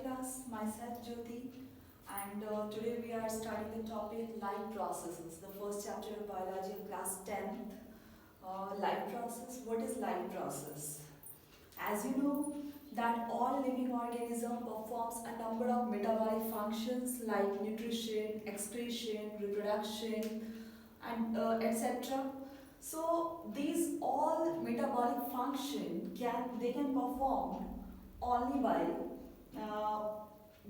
class, myself Jyoti, and today we are starting the topic life processes, the first chapter of biology of class 10th. Life process, what is life process? As you know, that all living organism performs a number of metabolic functions like nutrition, excretion, reproduction, and etc. So these all metabolic function can perform only by uh,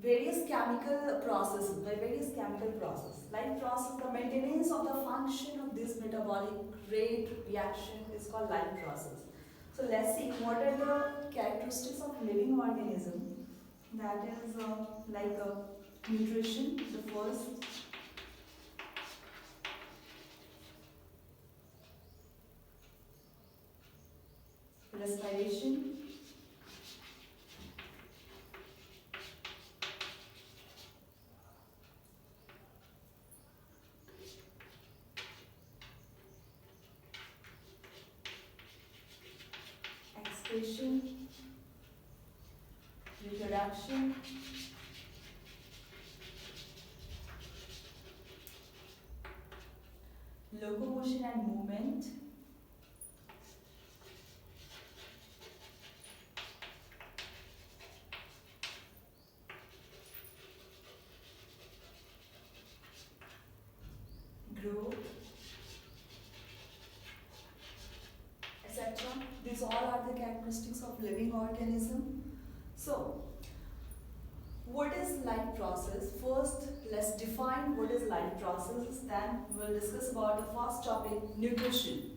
various chemical processes, Life process, the maintenance of the function of this metabolic rate reaction is called life process. So let's see what are the characteristics of living organism. That is nutrition, the first. Respiration, excretion, reproduction, locomotion and movement, growth, etc. These all are the characteristics of living organism. So, what is life process? First, let's define what is life process. Then we'll discuss about the first topic, nutrition.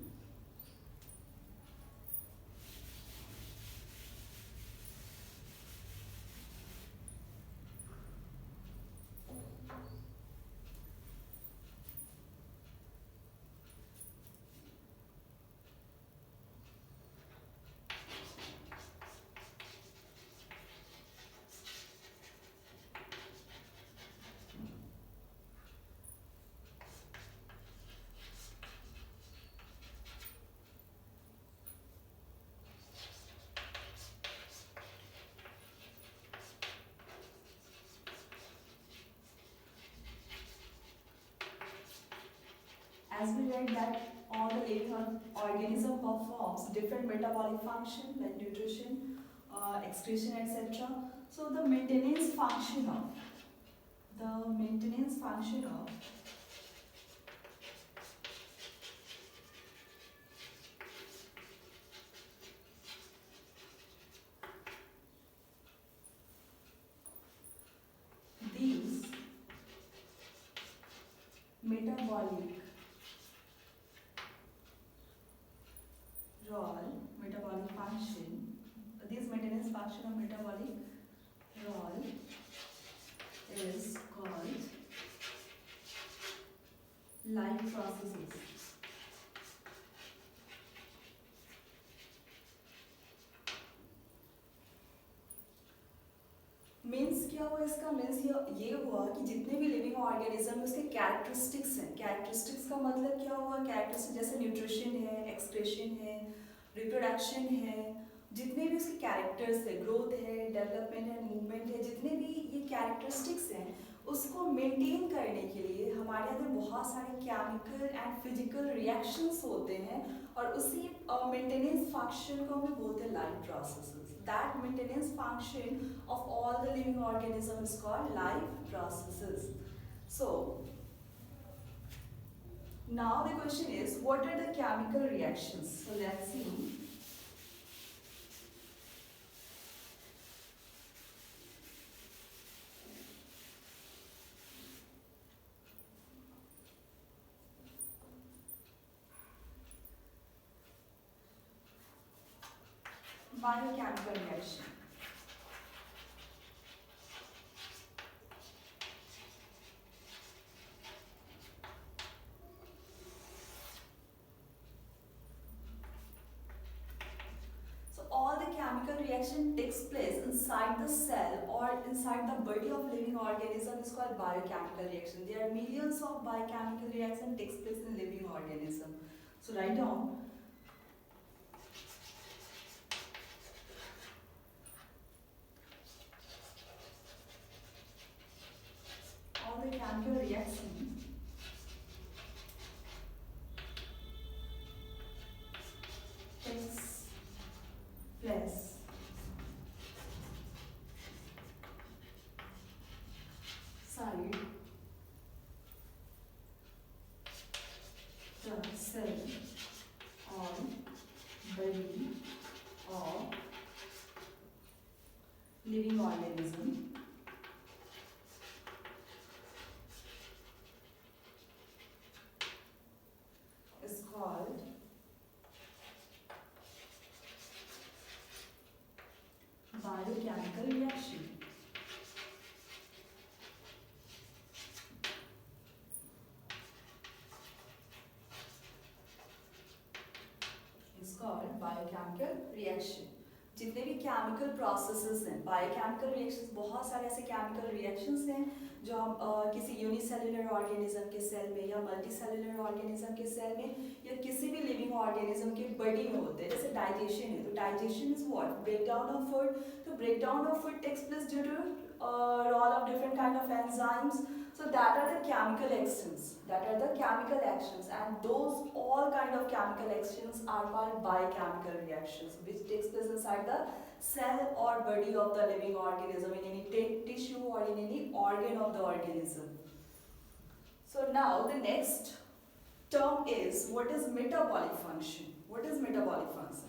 As we read that all the living organism performs different metabolic function like nutrition, excretion, etc. So the maintenance function of these metabolic metabolic function, this maintenance function of metabolic role is called life processes. Means क्या हुआ इसका? Means ये हुआ कि जितने भी living organism उसके characteristics हैं. कैरेक्टरिस्टिक्स का मतलब क्या हुआ? कैरेक्टरिस्टिक्स जैसे न्यूट्रिशन है, एक्सक्रेशन है, रिप्रोडक्शन है, जितने भी उसके कैरेक्टर्स है, ग्रोथ है, डेवलपमेंट है, मूवमेंट है, जितने भी ये कैरेक्टरिस्टिक्स हैं उसको मेंटेन करने के लिए हमारे अंदर बहुत सारे केमिकल एंड फिजिकल रिएक्शंस होते हैं और उसी मेंटेनेंस फंक्शन को हम बोलते हैं life processes. That maintenance function of all the living organisms is called life processes. So, now the question is, what are the chemical reactions? So, let's see. Biochemical reaction. So all the chemical reaction takes place inside the cell or inside the body of living organism is called biochemical reaction. There are millions of biochemical reaction takes place in living organism. So write down. plus side the cell or body of living organism is called biochemical reaction. It's called biochemical reaction. जितने भी chemical processes हैं, biochemical reactions, बहुत सारे ऐसे chemical reactions हैं जो हम किसी यूनिसेलुलर ऑर्गेनिज्म के सेल में या मल्टीसेलुलर ऑर्गेनिज्म के सेल में या किसी भी लिविंग ऑर्गेनिज्म के बॉडी में होते हैं. जैसे डाइजेशन है, तो digestion is what? Breakdown of food. तो breakdown of food takes place due to role of different kind of enzymes. So that are the chemical actions. That are the chemical actions, and those all kind of chemical actions are called biochemical reactions, which takes place inside the cell or body of the living organism, in any tissue or in any organ of the organism. So now the next term is, what is metabolic function? What is metabolic function?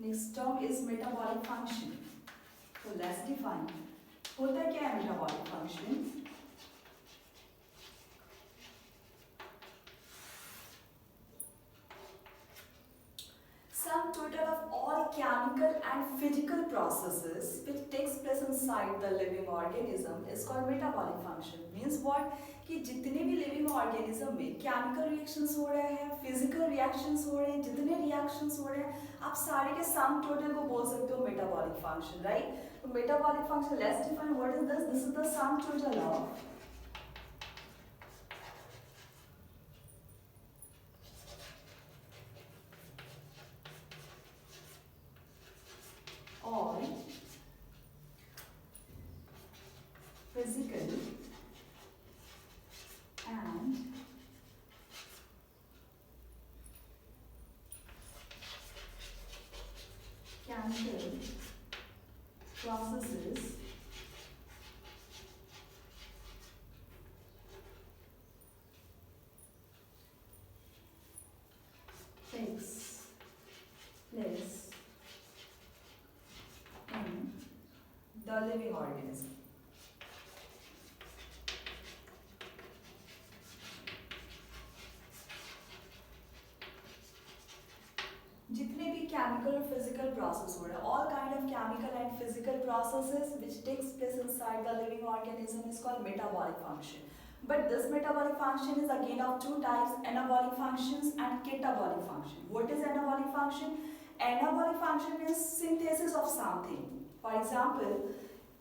Next term is metabolic function. So let's define. होता क्या है metabolic function? Sum total of all chemical and physical processes which takes place inside the living organism is called metabolic function. Means what? कि जितने भी living organism में chemical reactions हो रहे हैं, फिजिकल रिएक्शंस हो रहे हैं, जितने रिएक्शंस हो रहे हैं, आप सारे के सम टोटल को बोल सकते हो मेटाबॉलिक फंक्शन, राइट? तो metabolic function, let's define what is this. This is the sum total of all physical and chemical processes takes place in the living organism. जितने भी केमिकल और फिजिकल प्रोसेस हो रहे हैं, all kind of chemical and physical processes which takes place inside the living organism is called metabolic function. But this metabolic function is again of two types, anabolic functions and catabolic function. What is anabolic function? Anabolic function is synthesis of something. For example,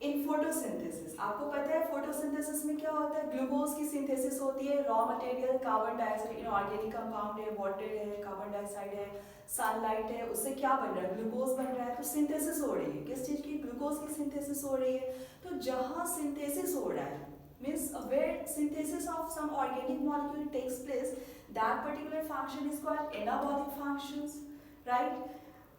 in photosynthesis, आपको पता है photosynthesis में क्या होता है? Glucose की synthesis होती है, raw material carbon dioxide, inorganic compound है, वाटर है, कार्बन डाइऑक्साइड है, सनलाइट है, उससे क्या बन रहा है? ग्लूकोज बन रहा है. तो सिंथेसिस हो रही है, किस चीज की? ग्लूकोज की सिंथेसिस हो रही है. तो जहाँ सिंथेसिस हो रहा है, means where synthesis of some organic molecule takes place, that particular function is called anabolic functions, right?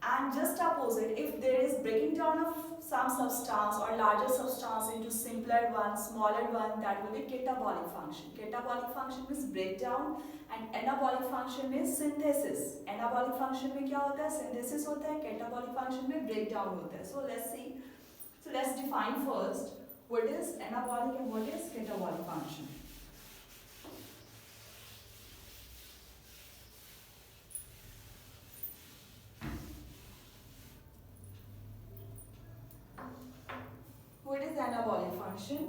And just opposite, if there is breaking down of some substance or larger substance into simpler one, smaller one, that will be catabolic function. Catabolic function means breakdown and anabolic function means synthesis. Anabolic function में क्या होता है? Synthesis होता है. Catabolic function में breakdown होता है. So let's see. So let's define first what is anabolic and what is catabolic function. What is anabolic function?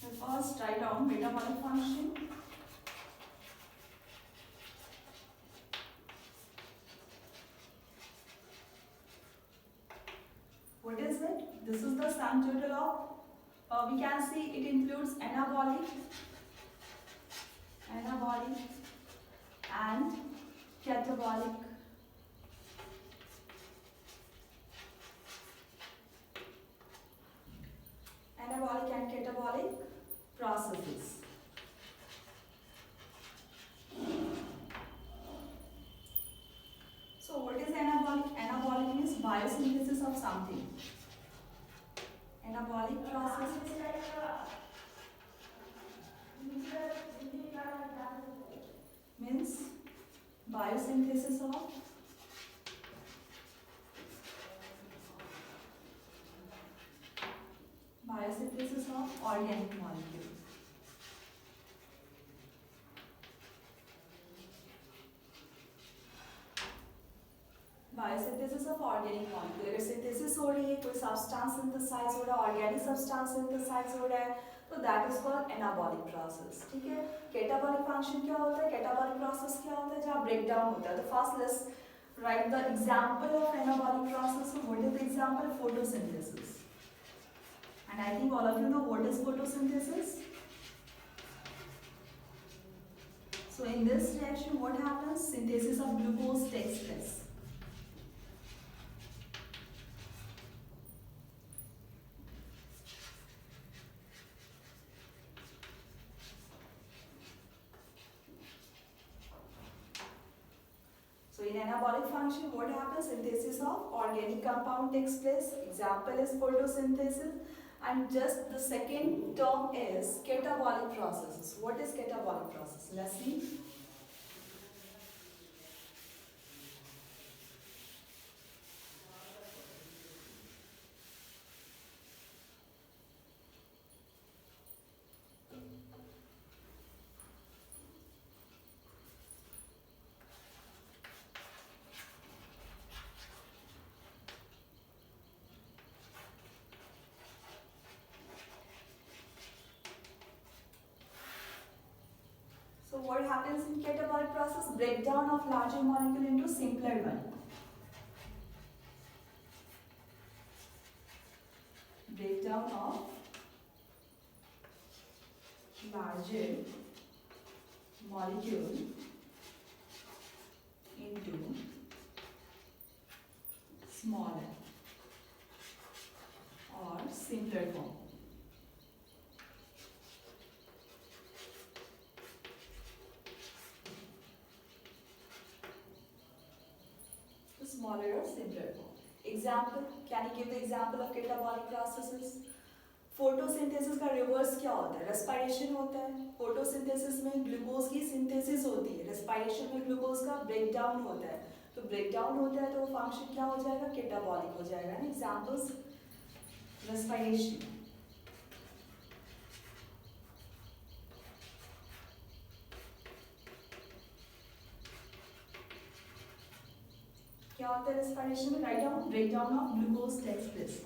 So first write down metabolic function. What is it? This is the sum total of, we can see it includes anabolic and catabolic So what is anabolic? Anabolic means biosynthesis of something. Anabolic process means biosynthesis of organic molecule. Biosynthesis of organic molecule. अगर synthesis हो रही है, कोई substance synthesize हो रहा है, organic substance synthesize हो रहा है, तो that is called anabolic process. ठीक है? Catabolic function क्या होता है? Catabolic process क्या होता है? जहाँ breakdown होता है. तो first let's write the example of anabolic process. So what is the example? Photosynthesis. And I think all of you know what is photosynthesis. So in this reaction, what happens? Synthesis of glucose takes place. So in anabolic function, what happens? Synthesis of organic compound takes place. Example is photosynthesis. And just the second term is catabolic processes. What is catabolic process? Let's see. So what happens in catabolic process? Breakdown of larger molecule into simpler one. Breakdown of larger molecule into smaller or simpler form. Smaller or simpler form. Example, can you give the example of catabolic processes? Photosynthesis का reverse क्या होता है? Respiration होता है. Photosynthesis में glucose की synthesis होती है. रेस्पिरेशन में ग्लूकोज का ब्रेकडाउन होता है. तो ब्रेकडाउन होता है तो वो फंक्शन क्या हो जाएगा? कैटाबॉलिक हो जाएगा. Examples, respiration. क्या होता है रेस्पिरेशन में? Write down, breakdown of glucose takes place.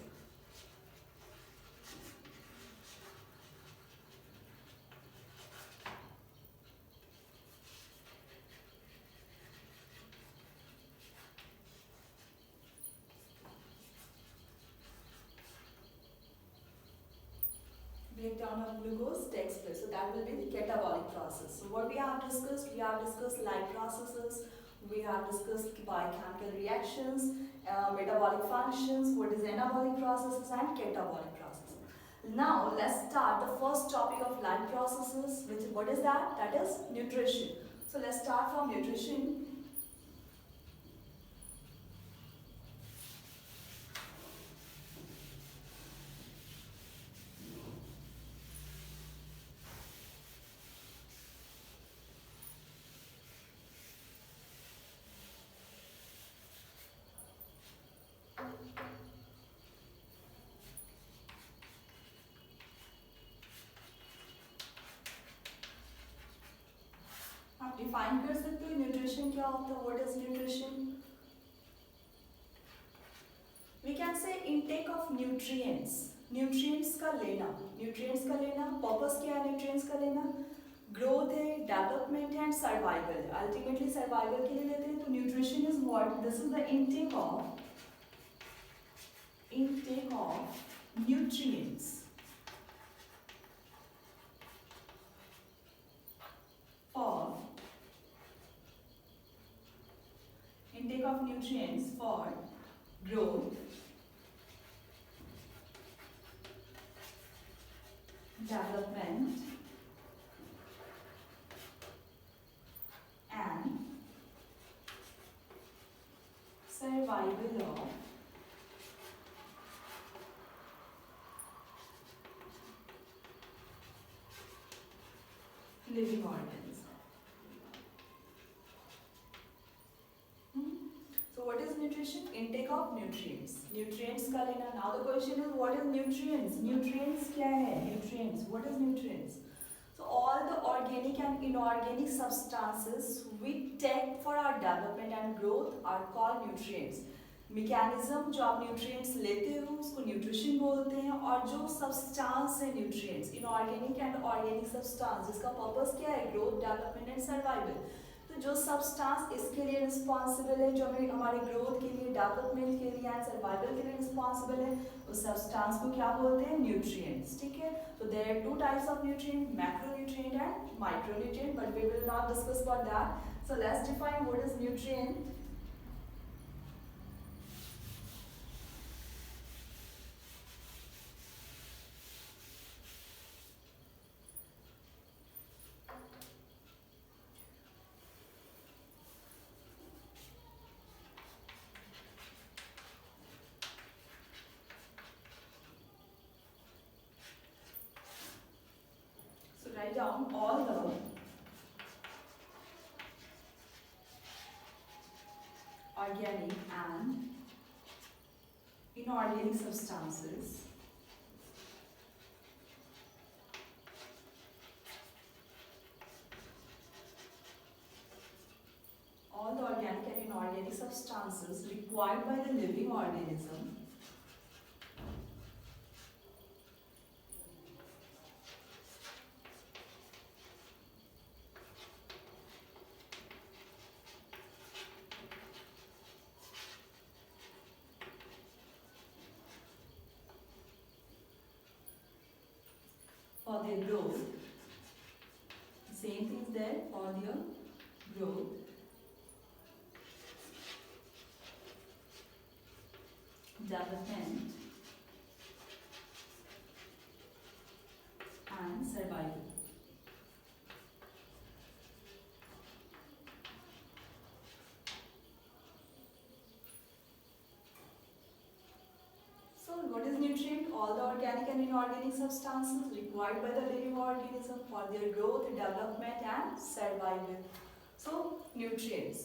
Breakdown of glucose takes place. So that will be the catabolic process. So what we have discussed light processes, we have discussed biochemical reactions, metabolic functions, what is anabolic processes and catabolic processes. Now let's start the first topic of light processes, what is that? That is nutrition. So let's start from nutrition. आप define कर सकते हो nutrition क्या होता है? What is nutrition? We can say intake of nutrients. Nutrients का लेना. Purpose क्या है न्यूट्रिएंट्स का लेना? ग्रोथ है, डेवलपमेंट है एंड सर्वाइवल है. अल्टीमेटली सर्वाइवल के लिए लेते हैं. तो nutrition is what? This is the intake of nutrients for growth, development and survival of living organisms. So what is nutrition? Intake of nutrients. Nutrients का लेना. Now the question is, what is nutrients? Nutrients क्या है? Nutrients. What is nutrients? So all the organic and inorganic substances we take for our development and growth are called nutrients. Mechanism जो आप nutrients लेते हो उसको nutrition बोलते हैं, और जो substance है nutrients, inorganic and organic substance, जिसका purpose क्या है? Growth, development and survival. तो जो सब्सटेंस इसके लिए रिस्पॉन्सिबल है, जो हमारे ग्रोथ के लिए, डेवलपमेंट के लिए एंड सर्वाइवल के लिए रिस्पॉन्सिबल है, उस सब्सटेंस को क्या बोलते हैं? न्यूट्रिएंट्स. ठीक है. तो there are two types of nutrient, macronutrient and micronutrient, but we will not discuss about that. So let's define what is nutrient. Write down all the organic and inorganic substances required by the living organism for their growth. Same thing is there for their growth, development and survival. So what is nutrient? All the organic and inorganic substances required by the living organism for their growth, development and survival. So nutrients.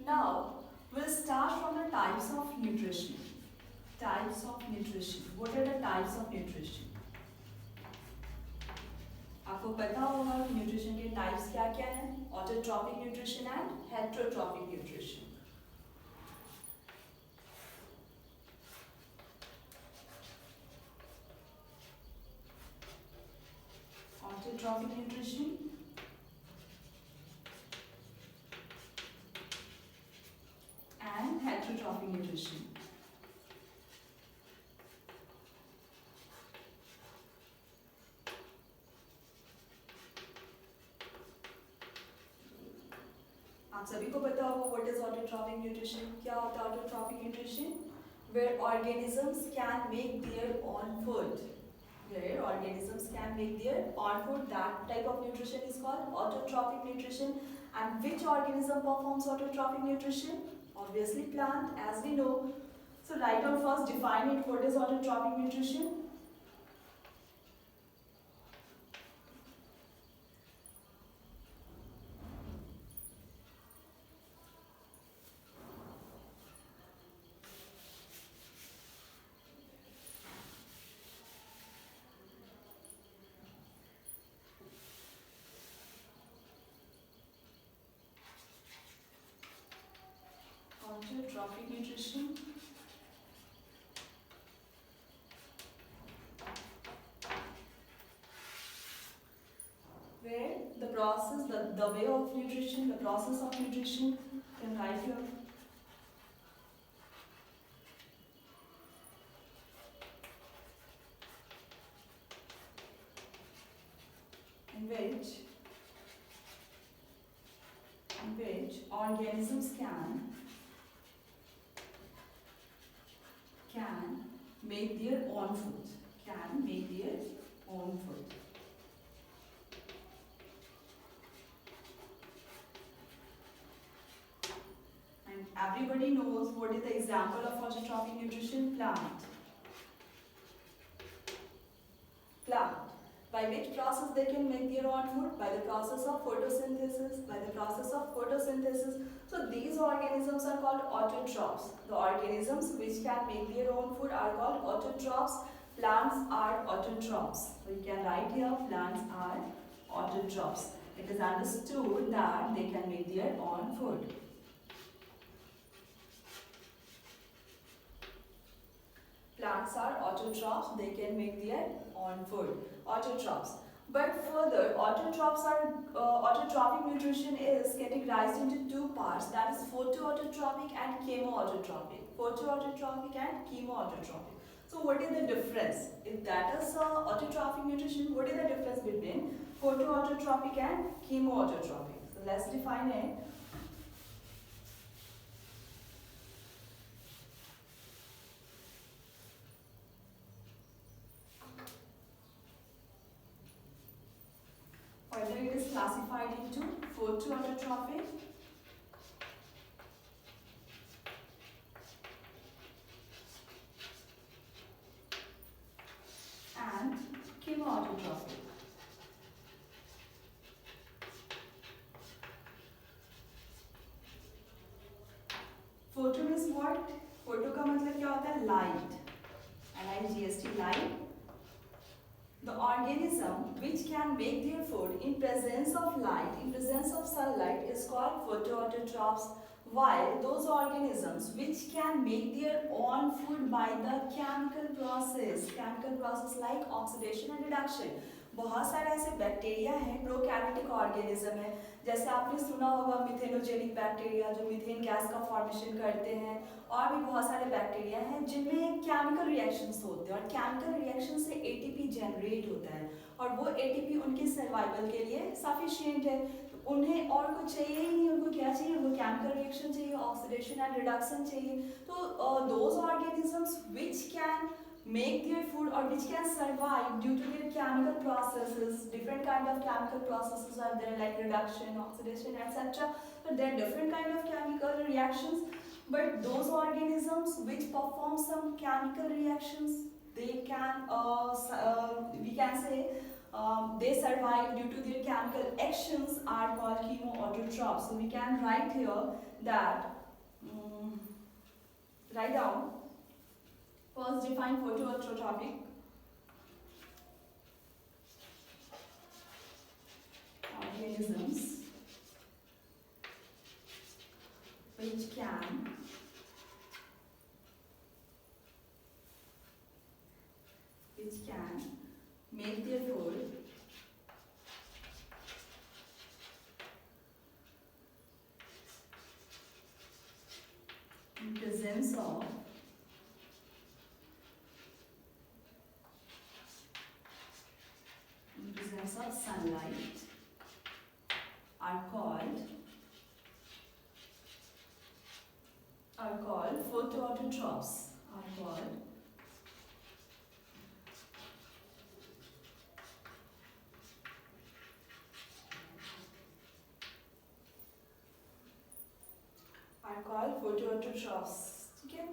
Now we'll start from the types of nutrition. Types of nutrition. What are the types of nutrition? आपको पता होगा कि nutrition के types क्या क्या हैं? Autotrophic nutrition and heterotrophic nutrition. Autotrophic nutrition and heterotrophic nutrition. आप सभी को पता होगा व्हाट इज ऑटोट्रॉपिक न्यूट्रिशन. क्या होता है autotrophic nutrition? Where organisms can make their own food. Where organisms can make their own food, that type of nutrition is called autotrophic nutrition. And which organism performs autotrophic nutrition? Obviously plant, as we know. So write down first, define it. What is autotrophic nutrition? Autotrophic nutrition where the process, the way of nutrition, the process of nutrition, you can write here. In which organisms can can make their own food. Can make their own food. And everybody knows what is the example of autotrophic nutrition? Plant. Plant. By which process they can make their own food? By the process of photosynthesis. By the process of photosynthesis. So these organisms are called autotrophs. The organisms which can make their own food are called autotrophs. Plants are autotrophs. So you can write here, plants are autotrophs. It is understood that they can make their own food. Plants are autotrophs, they can make their own food. Autotrophs. But further, autotrophic nutrition is categorized into two parts, that is photoautotrophic and chemoautotropic. Photoautotrophic and chemoautotrophic. So what is the difference? If that is autotrophic nutrition, what is the difference between photoautotropic and chemoautotropic? So let's define it. Further, it is classified into photoautotrophic and chemoautotropic. Photo means what? Photo का मतलब क्या होता है? Light. LIGHT, light. The organism which can make their food in presence of light, in presence of sunlight, is called photoautotrophs, while those organisms which can make their own food by the chemical process like oxidation and reduction. बहुत सारे ऐसे bacteria हैं, prokaryotic organism है, जैसे आपने सुना होगा methanogenic bacteria जो मीथेन गैस का फॉर्मेशन करते हैं, और भी बहुत सारे बैक्टीरिया हैं जिनमें केमिकल रिएक्शंस होते हैं और केमिकल रिएक्शन से एटीपी जनरेट होता है और वो एटीपी उनके सर्वाइवल के लिए सफिशिएंट है। तो उन्हें और कुछ चाहिए ही नहीं, उनको क्या चाहिए? उनको केमिकल रिएक्शन चाहिए, ऑक्सीडेशन एंड रिडक्शन चाहिए। तो those organisms which can make their food or which can survive due to their chemical processes, different kind of chemical processes are there like reduction, oxidation, etc. So there are different kind of chemical reactions, but those organisms which perform some chemical reactions, they can we can say they survive due to their chemical actions are called chemoautotrophs. So we can write here that write down. First, define photoautotropic. Organisms which can make their food in presence of sunlight are called photoautotrophs. Are called photoautotrophs. ठीक है?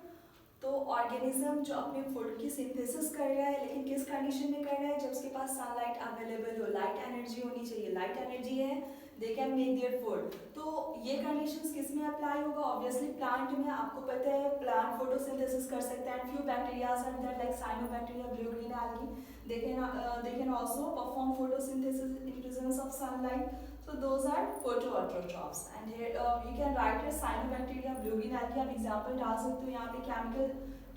तो organism जो अपने food की synthesis कर रहा है, लेकिन किस कंडीशन में कर रहा है? जब उसके पास सनलाइट अवेलेबल हो, लाइट एनर्जी होनी चाहिए। लाइट एनर्जी है, they can make their food. तो ये कंडीशंस किस में अप्लाई होगा? ऑब्वियसली प्लांट में। आपको पता है प्लांट फोटोसिंथेसिस कर सकता है। Few bacterias are there like cyanobacteria, blue green algae. They can also perform photosynthesis in presence of sunlight. So those are photoautotrophs. And here you can write here cyanobacteria, blue green algae. आप example डाल सकते हो यहाँ पे। Chemical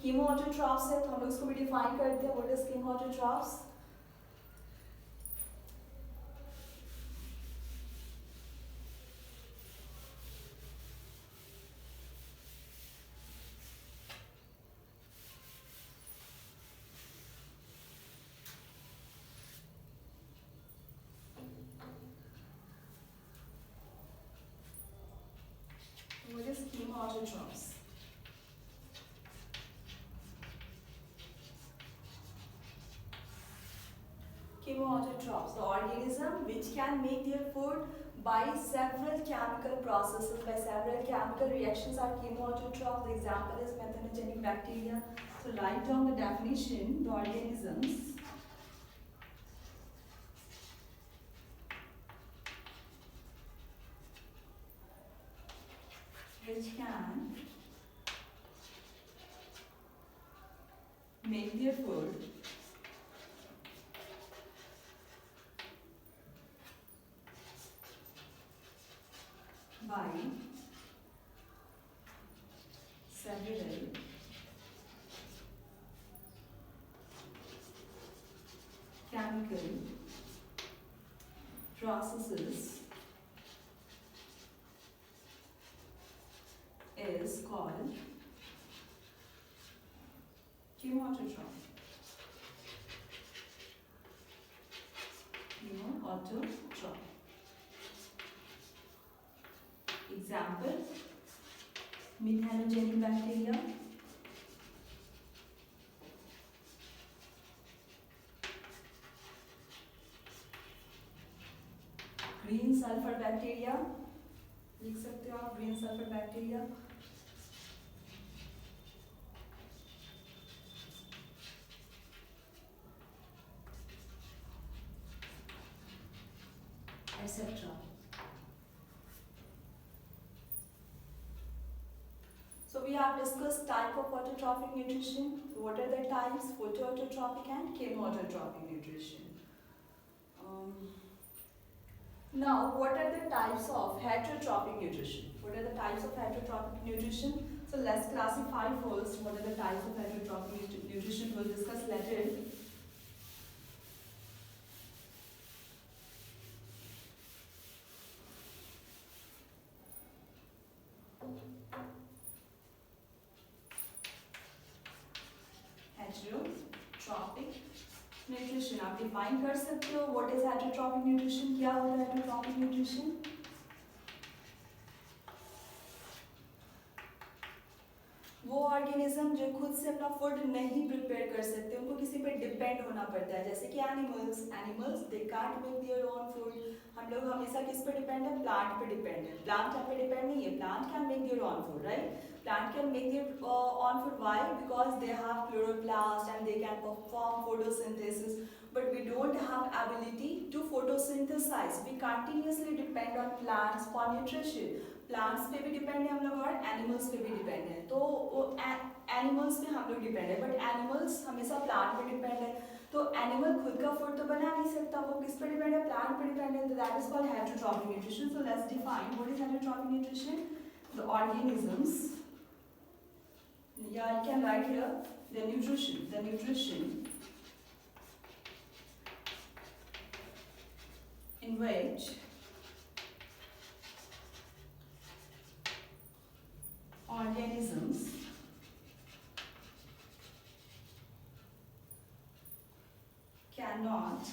chemoautotrophs है, तो हम लोग इसको भी डिफाइन करते हैं। What is chemoautotrophs? What is chemoautotrophs? Chemoautotrophs, the organism which can make their food by several chemical processes, by several chemical reactions are chemoautotrophs. The example is methanogenic bacteria. So write down the definition, the organisms which can make their food by several chemical processes is called chemoautotroph. Chemoautotroph. Example, methanogenic bacteria, green sulfur bacteria, लिख सकते हो आप green sulfur bacteria, etc. So we have discussed type of autotrophic nutrition. What are the types? Photoautotrophic and chemoautotrophic nutrition. Now, what are the types of heterotrophic nutrition? What are the types of heterotrophic nutrition? So let's classify first what are the types of heterotrophic nutrition. We'll discuss later. Heterotrophic nutrition आप define कर सकते हो what is heterotrophic nutrition, क्या होता है heterotrophic nutrition? वो organism जो खुद से अपना फूड नहीं प्रिपेयर कर सकते, उनको किसी पे डिपेंड होना पड़ता है, जैसे कि animals they can't make their own food. हम लोग हमेशा किस पे डिपेंड है? प्लांट पे डिपेंड है. प्लांट आप पे डिपेंड नहीं है, plant can make their own food, right? Plant can make their own food. Why? Because they have chloroplast and they can perform photosynthesis. But we don't have ability to photosynthesize. We continuously depend on plants for nutrition. Plants पे भी depend है हम लोग और animals पे भी depend है. तो animals पे हम लोग depend है, but animals हमेशा plant पे depend है. तो animal खुद का food तो बना नहीं सकता, वो किस पे depend है? Plant पे depend है. So that is called heterotrophic nutrition. So let's define what is heterotrophic nutrition. The organisms. Yeah, you can write here the nutrition in which organisms cannot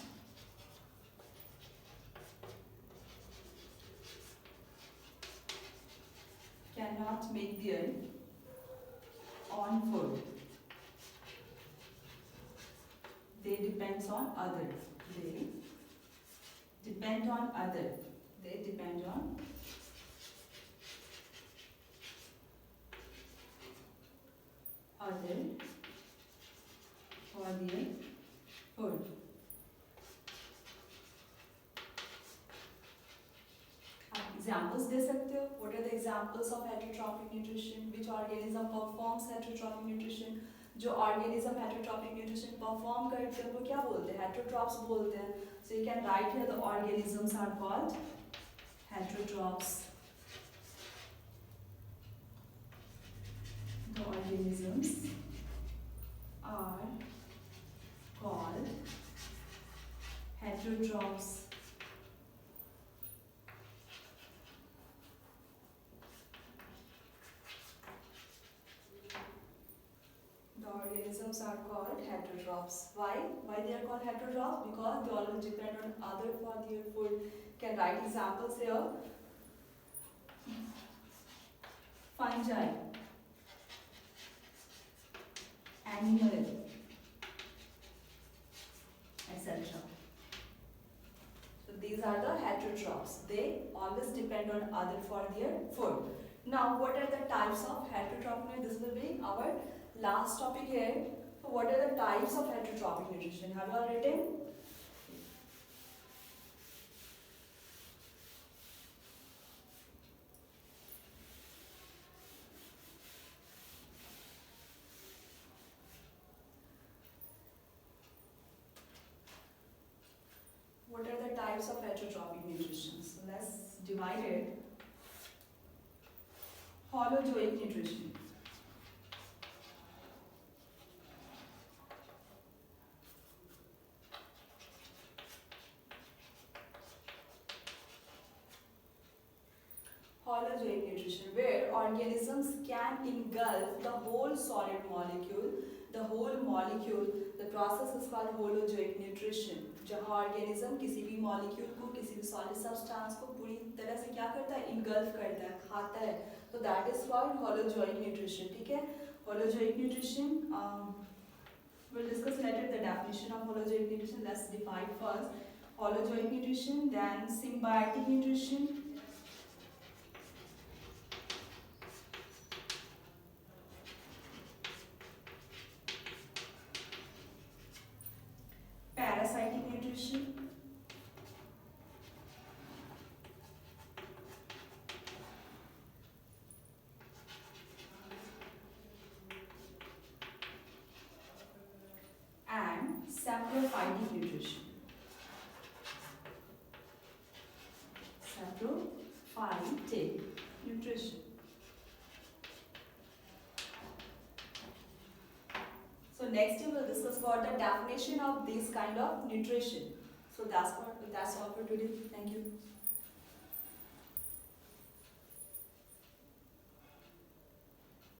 make their on food. They depends on other. They depend on other. They depend on other for their food. Examples दे सकते हो. What are the examples of heterotrophic nutrition? Which organism performs heterotrophic nutrition? जो organism heterotrophic nutrition perform करते हैं वो क्या बोलते हैं? Heterotrophs बोलते हैं. So you can write here the organisms are called heterotrophs. The organisms are called heterotrophs. Organisms are called heterotrophs. Why? Why they are called heterotrophs? Because they always depend on other for their food. Can write examples here. Fungi, animal, etc. heterotrophs. They always depend on other for their food. Now, what are the types of heterotrophic nutrition? This will be our last topic here. So, what are the types of heterotrophic nutrition? Have you all written? What are the types of heterotrophic nutrition? So let's divide it. Holozoic nutrition. Holozoic nutrition, where organisms can engulf the whole solid molecule, the whole molecule. The process is called holozoic nutrition. जहाँ organism किसी भी molecule को, किसी भी solid substance को पूरी तरह से क्या करता है, इंगल्फ करता है, खाता है, तो that is called holozoic nutrition. ठीक है, holozoic nutrition we'll discuss later the definition of holozoic nutrition. Let's define first holozoic nutrition, then symbiotic nutrition, parasitic nutrition, and saprophytic nutrition. Saprophytic nutrition. So next we will discuss about the definition of this kind of nutrition. So that's all for today. Thank you.